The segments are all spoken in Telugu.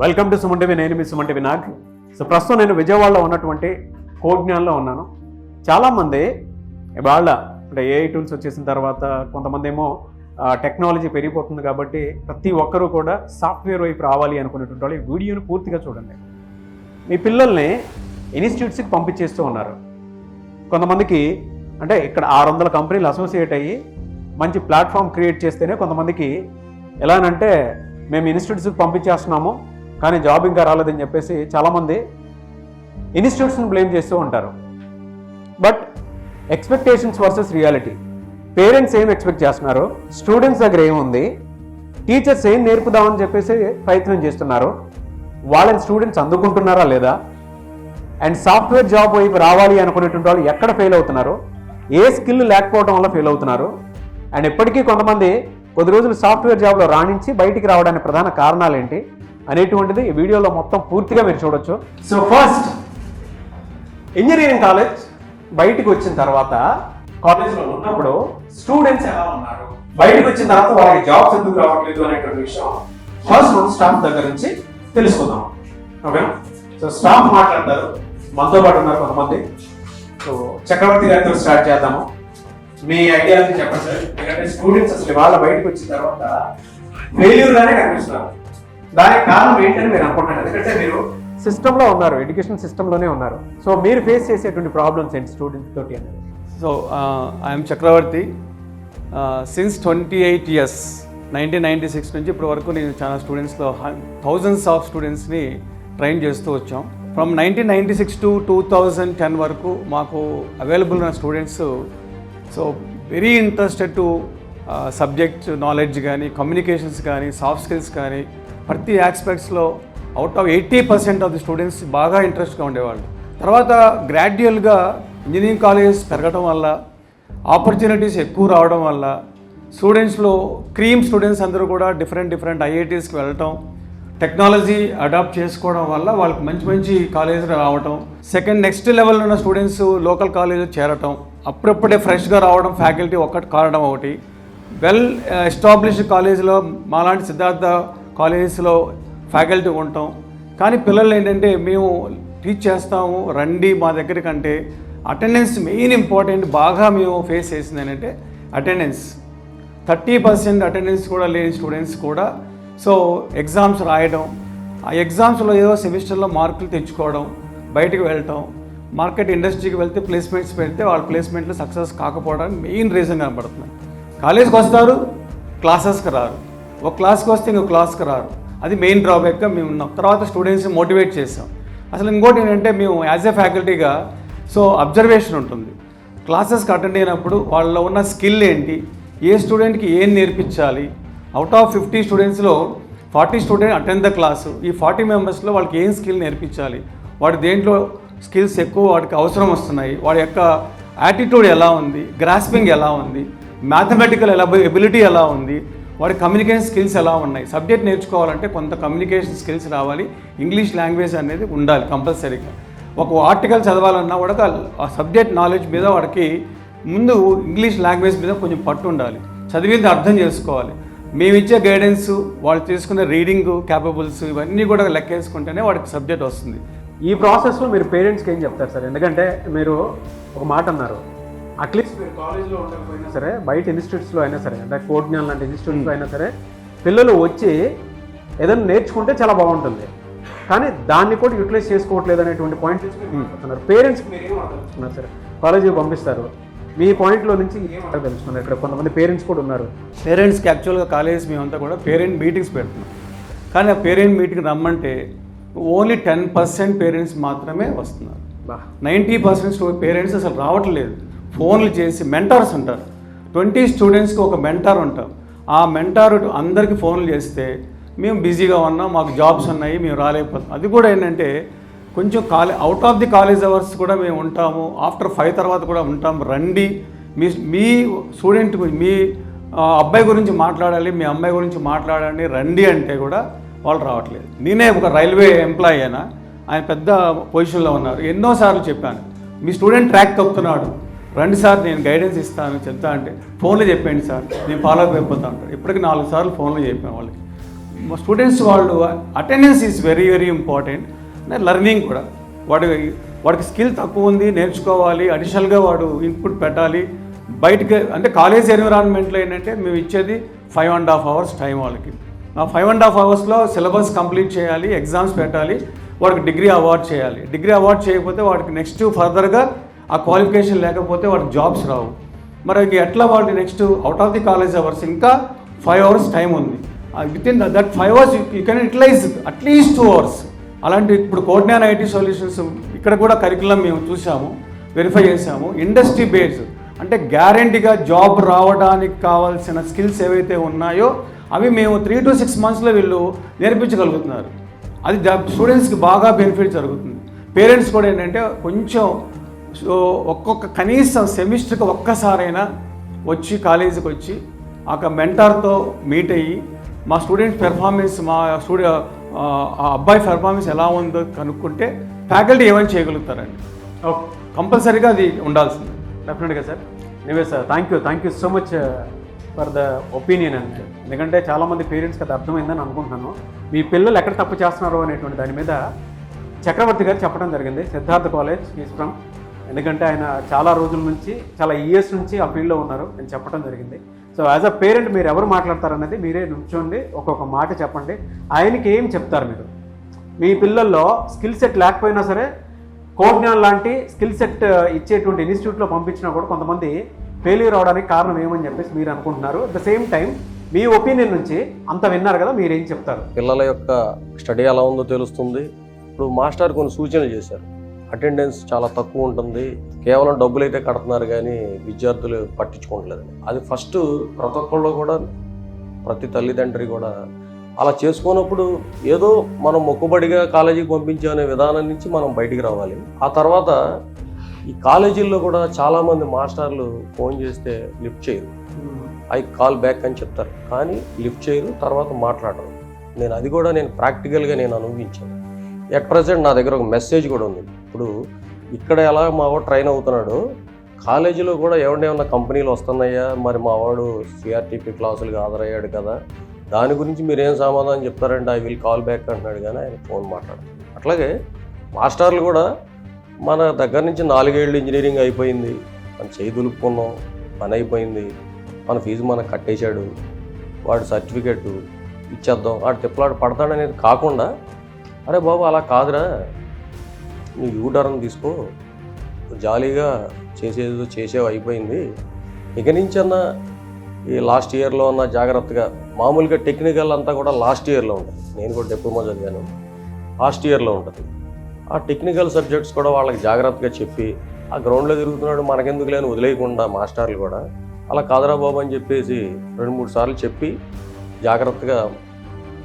Welcome to Suman TV. నేను మీ సుమన్ టీవీ నాగ్. సో ప్రస్తుతం నేను విజయవాడలో ఉన్నటువంటి కోజ్ఞాన్లో ఉన్నాను. చాలామంది వాళ్ళ అంటే ఏఐ టూల్స్ వచ్చేసిన తర్వాత కొంతమంది ఏమో టెక్నాలజీ పెరిగిపోతుంది కాబట్టి ప్రతి ఒక్కరూ కూడా సాఫ్ట్వేర్ వైపు రావాలి అనుకునేటువంటి వాళ్ళు ఈ వీడియోని పూర్తిగా చూడండి. మీ పిల్లల్ని ఇన్స్టిట్యూట్స్కి పంపించేస్తూ ఉన్నారు. కొంతమందికి అంటే ఇక్కడ 600 కంపెనీలు అసోసియేట్ అయ్యి మంచి ప్లాట్ఫామ్ క్రియేట్ చేస్తేనే కొంతమందికి ఎలానంటే మేము ఇన్స్టిట్యూట్స్కి పంపించేస్తున్నాము కానీ జాబ్ ఇంకా రాలేదని చెప్పేసి చాలామంది ఇన్స్టిట్యూట్స్ని బ్లేమ్ చేస్తూ ఉంటారు. But expectations versus reality, parents ఏం ఎక్స్పెక్ట్ చేస్తున్నారు, స్టూడెంట్స్ దగ్గర ఏముంది, టీచర్స్ ఏం నేర్పుదామని చెప్పేసి ప్రయత్నం చేస్తున్నారు, వాళ్ళని స్టూడెంట్స్ అందుకుంటున్నారా లేదా, అండ్ సాఫ్ట్వేర్ జాబ్ వైపు రావాలి అనుకునేటువంటి వాళ్ళు ఎక్కడ ఫెయిల్ అవుతున్నారు, ఏ స్కిల్ లేకపోవడం వల్ల ఫెయిల్ అవుతున్నారు, అండ్ ఇప్పటికీ కొంతమంది కొద్ది రోజులు సాఫ్ట్వేర్ జాబ్లో రాణించి బయటికి రావడానికి ప్రధాన కారణాలు ఏంటి అనేటువంటిది ఈ వీడియోలో మొత్తం పూర్తిగా మీరు చూడొచ్చు. సో ఫస్ట్, ఇంజనీరింగ్ కాలేజ్ బయటికి వచ్చిన తర్వాత కాలేజ్లో ఉన్నప్పుడు స్టూడెంట్స్ ఎలా ఉన్నారు, బయటకు వచ్చిన తర్వాత వాళ్ళకి జాబ్స్ ఎందుకు రావట్లేదు అనేటువంటి విషయం ఫస్ట్ మనం స్టాఫ్ దగ్గర నుంచి తెలుసుకుందాం. ఓకేనా? సో స్టాఫ్ మాట్లాడతారు, మనతో పాటు ఉన్నారు కొంతమంది. సో చక్రవర్తి గారితో స్టార్ట్ చేద్దాము. మీ ఐడియాని చెప్పండి సార్. ఎందుకంటే స్టూడెంట్స్ అసలు వాళ్ళ బయటకు వచ్చిన తర్వాత ఫెయిల్యూర్ గానే కనిపిస్తున్నారు. దానికి కారణం ఏంటని మీరు అనుకుంటున్నారు? ఎందుకంటే మీరు సిస్టంలో ఉన్నారు, ఎడ్యుకేషన్ సిస్టంలోనే ఉన్నారు. సో మీరు ఫేస్ చేసేటువంటి ప్రాబ్లమ్స్ ఏంటి స్టూడెంట్స్ తోటి అనేది? So, I am Chakravarti. Since 28 years, 1996 నుంచి ఇప్పటి వరకు నేను చాలా స్టూడెంట్స్లో థౌజండ్స్ ఆఫ్ స్టూడెంట్స్ని ట్రైన్ చేస్తూ వచ్చాం. ఫ్రమ్ 1996 to 2010 వరకు మాకు అవైలబుల్ ఉన్న students so very interested to subject knowledge కానీ, కమ్యూనికేషన్స్ కానీ, సాఫ్ట్ స్కిల్స్ కానీ ప్రతి ఆస్పెక్ట్స్లో out of 80% of the students బాగా ఇంట్రెస్ట్గా ఉండేవాళ్ళు. తర్వాత గ్రాడ్యువల్గా ఇంజనీరింగ్ కాలేజెస్ పెరగడం వల్ల, ఆపర్చునిటీస్ ఎక్కువ రావడం వల్ల స్టూడెంట్స్లో స్టూడెంట్స్ అందరూ కూడా డిఫరెంట్ ఐఐటీస్కి వెళ్ళటం, టెక్నాలజీ అడాప్ట్ చేసుకోవడం వల్ల వాళ్ళకి మంచి కాలేజీలు రావటం, నెక్స్ట్ లెవెల్లో ఉన్న స్టూడెంట్స్ లోకల్ కాలేజీలో చేరటం, అప్పుడప్పుడే ఫ్రెష్గా రావడం ఫ్యాకల్టీ ఒక్కటి కారణం ఒకటి. వెల్ ఎస్టాబ్లిష్డ్ కాలేజీలో మాలాంటి సిద్ధార్థ కాలేజెస్లో ఫ్యాకల్టీ ఉంటాం. కానీ పిల్లలు ఏంటంటే మేము టీచ్ చేస్తాము రండి మా దగ్గరికి అంటే అటెండెన్స్ మెయిన్ ఇంపార్టెంట్. బాగా మేము ఫేస్ చేసింది ఏంటంటే అటెండెన్స్. 30% అటెండెన్స్ కూడా లేని స్టూడెంట్స్ కూడా సో ఎగ్జామ్స్ రాయడం, ఆ ఎగ్జామ్స్లో ఏదో సెమిస్టర్లో మార్కులు తెచ్చుకోవడం, బయటకు వెళ్ళటం, మార్కెట్ ఇండస్ట్రీకి వెళ్తే ప్లేస్మెంట్స్ పెడితే వాళ్ళ ప్లేస్మెంట్లో సక్సెస్ కాకపోవడానికి మెయిన్ రీజన్ కనబడుతుంది. కాలేజ్కి వస్తారు, క్లాసెస్కి రారు, ఒక క్లాస్కి వస్తే ఇంకో క్లాస్కి రారు. అది మెయిన్ డ్రాబ్యాక్గా మేము ఉన్నాం. తర్వాత స్టూడెంట్స్ని మోటివేట్ చేసాం. అసలు ఇంకోటి ఏంటంటే మేము యాజ్ ఏ ఫ్యాకల్టీగా సో అబ్జర్వేషన్ ఉంటుంది. క్లాసెస్కి అటెండ్ అయినప్పుడు వాళ్ళలో ఉన్న స్కిల్ ఏంటి, ఏ స్టూడెంట్కి ఏం నేర్పించాలి. Out of 50 స్టూడెంట్స్లో 40 student attend the class. ఈ 40 మెంబర్స్లో వాళ్ళకి ఏం స్కిల్ నేర్పించాలి, వాడి దేంట్లో స్కిల్స్ ఎక్కువ వాడికి అవసరం వస్తున్నాయి, వాడి యొక్క యాటిట్యూడ్ ఎలా ఉంది, గ్రాస్పింగ్ ఎలా ఉంది, మ్యాథమెటికల్ ఎబిలిటీ ఎలా ఉంది, వాడి కమ్యూనికేషన్ స్కిల్స్ ఎలా ఉన్నాయి. సబ్జెక్ట్ నేర్చుకోవాలంటే కొంత కమ్యూనికేషన్ స్కిల్స్ రావాలి, ఇంగ్లీష్ లాంగ్వేజ్ అనేది ఉండాలి కంపల్సరీగా. ఒక ఆర్టికల్ చదవాలన్నా కూడా ఆ సబ్జెక్ట్ నాలెడ్జ్ మీద వాడికి ముందు ఇంగ్లీష్ లాంగ్వేజ్ మీద కొంచెం పట్టు ఉండాలి, చదివింది అర్థం చేసుకోవాలి. మేము ఇచ్చే గైడెన్స్, వాళ్ళు తీసుకునే రీడింగ్ క్యాపబుల్స్ ఇవన్నీ కూడా లెక్కేసుకుంటేనే వాడికి సబ్జెక్ట్ వస్తుంది. ఈ ప్రాసెస్లో మీరు పేరెంట్స్కి ఏం చెప్తారు సార్? ఎందుకంటే మీరు ఒక మాట అన్నారు, అట్లీస్ట్ మీరు కాలేజ్లో ఉండకపోయినా సరే బయట ఇన్స్టిట్యూట్స్లో అయినా సరే, అంటే కోజ్ఞాన్ లాంటి ఇన్స్టిట్యూట్స్లో అయినా సరే పిల్లలు వచ్చి ఏదైనా నేర్చుకుంటే చాలా బాగుంటుంది, కానీ దాన్ని కూడా యూటిలైజ్ చేసుకోవట్లేదు అనేటువంటి పాయింట్ చెప్తున్నారు. పేరెంట్స్కి మీరు ఏం తెలుసుకున్నారు సార్? కాలేజీకి పంపిస్తారు, మీ పాయింట్లో నుంచి ఏం తెలుసుకున్నారు? ఇక్కడ కొంతమంది పేరెంట్స్ కూడా ఉన్నారు. పేరెంట్స్కి యాక్చువల్గా కాలేజెస్ మేమంతా కూడా పేరెంట్ మీటింగ్స్ పెడుతున్నాం. కానీ ఆ పేరెంట్ మీటింగ్ రమ్మంటే ఓన్లీ 10% పేరెంట్స్ మాత్రమే వస్తున్నారు. 90% పేరెంట్స్ అసలు రావట్లేదు. ఫోన్లు చేసి మెంటార్స్ ఉంటారు, 20 స్టూడెంట్స్కి ఒక మెంటార్ ఉంటారు. ఆ మెంటార్ అందరికీ ఫోన్లు చేస్తే మేము బిజీగా ఉన్నాం, మాకు జాబ్స్ ఉన్నాయి, మేము రాలేకపోతాం. అది కూడా ఏంటంటే కొంచెం out of the college hours కూడా మేము ఉంటాము, ఆఫ్టర్ 5 తర్వాత కూడా ఉంటాం, రండి మీ స్టూడెంట్ మీ అబ్బాయి గురించి మాట్లాడాలి, మీ అమ్మాయి గురించి మాట్లాడండి రండి అంటే కూడా వాళ్ళు రావట్లేదు. నేనే ఒక రైల్వే ఎంప్లాయీ అయినా, ఆయన పెద్ద పొజిషన్లో ఉన్నారు, ఎన్నోసార్లు చెప్పాను మీ స్టూడెంట్ ట్రాక్ తప్పుతున్నాడు, రండి సార్ నేను గైడెన్స్ ఇస్తాను చెప్తా అంటే ఫోన్లో చెప్పండి సార్ నేను ఫాలో అప్ అయిపోతా ఉంటాను. ఇప్పటికి 4 సార్లు ఫోన్లో చెప్పాను వాళ్ళకి. స్టూడెంట్స్ వాళ్ళు attendance is very very important. Learning కూడా వాడికి స్కిల్ తక్కువ ఉంది, నేర్చుకోవాలి, అడిషనల్గా వాడు ఇన్పుట్ పెట్టాలి. బయటకి అంటే కాలేజ్ ఎన్విరాన్మెంట్లో ఏంటంటే మేము ఇచ్చేది 5.5 hours టైం వాళ్ళకి. ఆ 5.5 hours సిలబస్ కంప్లీట్ చేయాలి, ఎగ్జామ్స్ పెట్టాలి, వాడికి డిగ్రీ అవార్డ్ చేయాలి. డిగ్రీ అవార్డ్ చేయకపోతే వాడికి నెక్స్ట్ ఫర్దర్గా ఆ క్వాలిఫికేషన్ లేకపోతే వాడికి జాబ్స్ రావు. మరి ఎట్లా వాడికి next out of the college hours ఇంకా 5 hours టైం ఉంది. Within that 5 hours you can utilise at least 2 hours. అలాంటి ఇప్పుడు కోజ్ఞాన్ ఐటీ సొల్యూషన్స్ ఇక్కడ కూడా కరికులం మేము చూసాము, వెరిఫై చేసాము. ఇండస్ట్రీ బేస్డ్ అంటే గ్యారంటీగా జాబ్ రావడానికి కావాల్సిన స్కిల్స్ ఏవైతే ఉన్నాయో అవి మేము 3 to 6 monthsలో వీళ్ళు నేర్పించగలుగుతున్నారు. అది స్టూడెంట్స్కి బాగా బెనిఫిట్ జరుగుతుంది. పేరెంట్స్ కూడా ఏంటంటే కొంచెం ఒక్కొక్క కనీసం సెమిస్టర్కి ఒక్కసారైనా వచ్చి కాలేజీకి వచ్చి ఆ మెంటార్తో మీట్ అయ్యి మా స్టూడెంట్ పెర్ఫార్మెన్స్, మా ఆ అబ్బాయి పెర్ఫార్మెన్స్ ఎలా ఉందో కనుక్కుంటే ఫ్యాకల్టీ ఏమైనా చేయగలుగుతారండి. కంపల్సరీగా అది ఉండాల్సింది. డెఫినెట్గా sir. Anyway sir, thank you so much for the opinion అండి. ఎందుకంటే చాలామంది పేరెంట్స్కి అది అర్థమైందని అనుకుంటున్నాను. మీ పిల్లలు ఎక్కడ తప్పు చేస్తున్నారు అనేటువంటి దాని మీద చక్రవర్తి గారు చెప్పడం జరిగింది. సిద్ధార్థ కాలేజ్ ఈజ్ ఫ్రమ్, ఎందుకంటే ఆయన చాలా రోజుల నుంచి, చాలా ఇయర్స్ నుంచి ఆ ఫీల్డ్లో ఉన్నారు అని చెప్పడం జరిగింది. సో యాజ్ అ పేరెంట్ మీరు ఎవరు మాట్లాడతారనేది మీరే నుంచోండి, ఒక్కొక్క మాట చెప్పండి. ఆయనకి ఏం చెప్తారు మీరు? మీ పిల్లల్లో స్కిల్ సెట్ లేకపోయినా సరే కోజ్ఞాన్ లాంటి స్కిల్ సెట్ ఇచ్చేటువంటి ఇన్స్టిట్యూట్లో పంపించినా కూడా కొంతమంది ఫెయిల్యూర్ అవడానికి కారణం ఏమని చెప్పేసి మీరు అనుకుంటున్నారు. At the same time me opinion నుంచి అంత విన్నారు కదా, మీరేం చెప్తారు? పిల్లల యొక్క స్టడీ ఎలా ఉందో తెలుస్తుంది. ఇప్పుడు మాస్టర్ కొన్ని సూచనలు చేశారు. అటెండెన్స్ చాలా తక్కువ ఉంటుంది, కేవలం డబ్బులు అయితే కడుతున్నారు కానీ విద్యార్థులు పట్టించుకోవట్లేదు. అది ఫస్ట్ ప్రతి ఒక్కళ్ళు కూడా, ప్రతి తల్లిదండ్రి కూడా అలా చేసుకున్నప్పుడు ఏదో మనం మొక్కుబడిగా కాలేజీకి పంపించే విధానం నుంచి మనం బయటికి రావాలి. ఆ తర్వాత ఈ కాలేజీల్లో కూడా చాలామంది మాస్టర్లు ఫోన్ చేస్తే లిఫ్ట్ చేయరు, ఐ కాల్ బ్యాక్ అని చెప్తారు, కానీ లిఫ్ట్ చేయరు, తర్వాత మాట్లాడరు. నేను ప్రాక్టికల్గా నేను అనుభవించాను. ఎట్ ప్రజెంట్ నా దగ్గర ఒక మెసేజ్ కూడా ఉంది. ఇప్పుడు ఇక్కడ ఎలా మావాడు ట్రైన్ అవుతున్నాడు, కాలేజీలో కూడా ఏమన్నా కంపెనీలు వస్తున్నాయా, మరి మావాడు సిఆర్టీపీ క్లాసులకు హాజరయ్యాడు కదా, దాని గురించి మీరేం సమాధానం చెప్తారంటే ఐ విల్ కాల్ బ్యాక్ అంటున్నాడు, కానీ ఆయన ఫోన్ మాట్లాడుతుంది. అట్లాగే మాస్టర్లు కూడా మన దగ్గర నుంచి 4 ఏళ్ళు ఇంజనీరింగ్ అయిపోయింది, మనం చేయి దులుపుకున్నాం, పని అయిపోయింది, మన ఫీజు మనకు కట్టేశాడు, వాడు సర్టిఫికెట్ ఇచ్చేద్దాం, వాడు తిప్పలాడు పడతాడనేది కాకుండా, అరే బాబు అలా కాదురా, నువ్వు యూటర్న్ తీసుకో, జాలీగా చేసేవి అయిపోయింది, ఇక నుంచన్నా ఈ లాస్ట్ ఇయర్లో ఉన్న జాగ్రత్తగా, మామూలుగా టెక్నికల్ అంతా కూడా లాస్ట్ ఇయర్లో ఉంటుంది, నేను కూడా డిప్లొమా చదివాను, లాస్ట్ ఇయర్లో ఉంటుంది. ఆ టెక్నికల్ సబ్జెక్ట్స్ కూడా వాళ్ళకి జాగ్రత్తగా చెప్పి, ఆ గ్రౌండ్లో తిరుగుతున్నాడు మనకెందుకు లేని వదిలేయకుండా మాస్టర్లు కూడా అలా కాదురా బాబు అని చెప్పేసి 2-3 సార్లు చెప్పి జాగ్రత్తగా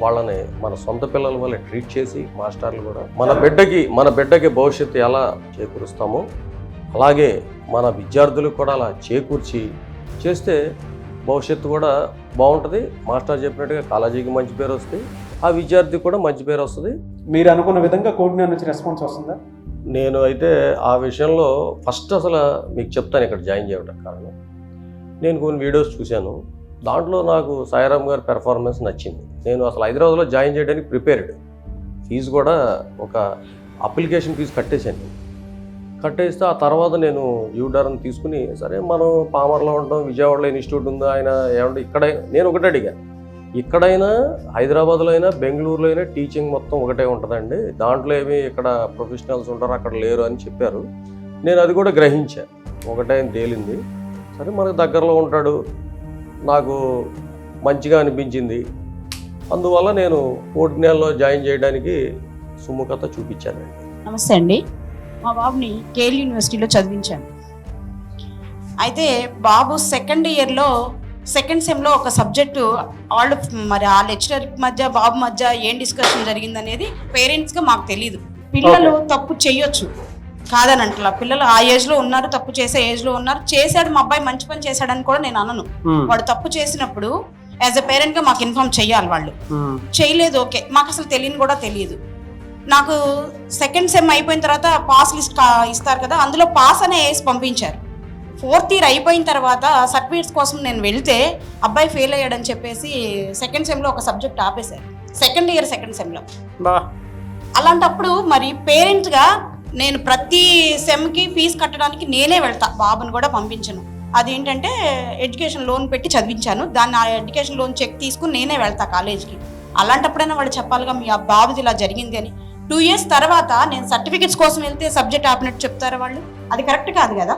వాళ్ళని మన సొంత పిల్లల వల్ల ట్రీట్ చేసి, మాస్టర్లు కూడా మన బిడ్డకి భవిష్యత్తు ఎలా చేకూరుస్తామో అలాగే మన విద్యార్థులకు కూడా అలా చేకూర్చి చేస్తే భవిష్యత్తు కూడా బాగుంటుంది. మాస్టర్ చెప్పినట్టుగా కాలేజీకి మంచి పేరు వస్తుంది, ఆ విద్యార్థికి కూడా మంచి పేరు వస్తుంది. మీరు అనుకున్న విధంగా కోజ్ఞాన్ నుంచి రెస్పాన్స్ వస్తుందా? నేను అయితే ఆ విషయంలో ఫస్ట్ అసలు మీకు చెప్తాను ఇక్కడ జాయిన్ చేయడం కారణం, నేను కొన్ని వీడియోస్ చూశాను, దాంట్లో నాకు సాయిరామ్ గారి పెర్ఫార్మెన్స్ నచ్చింది. నేను అసలు హైదరాబాద్లో జాయిన్ చేయడానికి ప్రిపేర్డ్, ఫీజు కూడా ఒక అప్లికేషన్ ఫీజు కట్టేస్తే ఆ తర్వాత నేను యూటర్న్ తీసుకుని, సరే మనం పామర్లో ఉంటాం, విజయవాడలో ఇన్స్టిట్యూట్ ఉందా, ఆయన ఏమంటే ఇక్కడైనా, నేను ఒకటే అడిగా, ఇక్కడైనా హైదరాబాద్లో అయినా బెంగళూరులో అయినా టీచింగ్ మొత్తం ఒకటే ఉంటుందండి, దాంట్లో ఏమి ఇక్కడ ప్రొఫెషనల్స్ ఉంటారు అక్కడ లేరు అని చెప్పారు. నేను అది కూడా గ్రహించా, ఒకటే తేలింది. సరే మనకు దగ్గరలో ఉంటాడు, నాకు మంచిగా అనిపించింది, అందువల్ల నేను కోజ్ఞాన్లో జాయిన్ చేయడానికి సుముఖత చూపించానండి. నమస్తే అండి, మా బాబుని కేఎల్ యూనివర్సిటీలో చదివించాను. అయితే బాబు సెకండ్ ఇయర్లో సెకండ్ సెమ్లో ఒక సబ్జెక్టు వాళ్ళు మరి ఆ లెక్చరర్ మధ్య బాబు మధ్య ఏం డిస్కషన్ జరిగిందనేది పేరెంట్స్గా మాకు తెలియదు. పిల్లలు తప్పు చేయొచ్చు కాదని అంటలా, పిల్లలు ఆ ఏజ్లో ఉన్నారు, తప్పు చేసే ఏజ్లో ఉన్నారు. చేశాడు మా అబ్బాయి, మంచి పని చేశాడని కూడా నేను అనను. వాడు తప్పు చేసినప్పుడు యాజ్ అ పేరెంట్గా మాకు ఇన్ఫార్మ్ చేయాలి. వాళ్ళు చేయలేదు, ఓకే, మాకు అసలు కూడా తెలియదు. నాకు సెకండ్ సెమ్ అయిపోయిన తర్వాత పాస్ లిస్ట్ ఇస్తారు కదా, అందులో పాస్ అనే వేసి పంపించారు. 4th ఇయర్ అయిపోయిన తర్వాత సర్టిఫికేట్స్ కోసం నేను వెళ్తే అబ్బాయి ఫెయిల్ అయ్యాడని చెప్పేసి సెకండ్ సెమ్లో ఒక సబ్జెక్ట్ ఆపేశారు. సెకండ్ సెమ్లో. బా అలాంటప్పుడు మరి పేరెంట్స్గా నేను ప్రతి సెమ్కి ఫీజు కట్టడానికి నేనే వెళ్తా, బాబుని కూడా పంపించను. అదేంటంటే ఎడ్యుకేషన్ లోన్ పెట్టి చదివించాను, దాన్ని ఆ ఎడ్యుకేషన్ లోన్ చెక్ తీసుకుని నేనే వెళ్తా కాలేజ్కి. అలాంటప్పుడైనా వాళ్ళు చెప్పాలిగా మీ బాబుది ఇలా జరిగింది అని. 2 years తర్వాత నేను సర్టిఫికెట్స్ కోసం వెళ్తే సబ్జెక్ట్ ఆపినట్టు చెప్తారా వాళ్ళు? అది కరెక్ట్ కాదు కదా.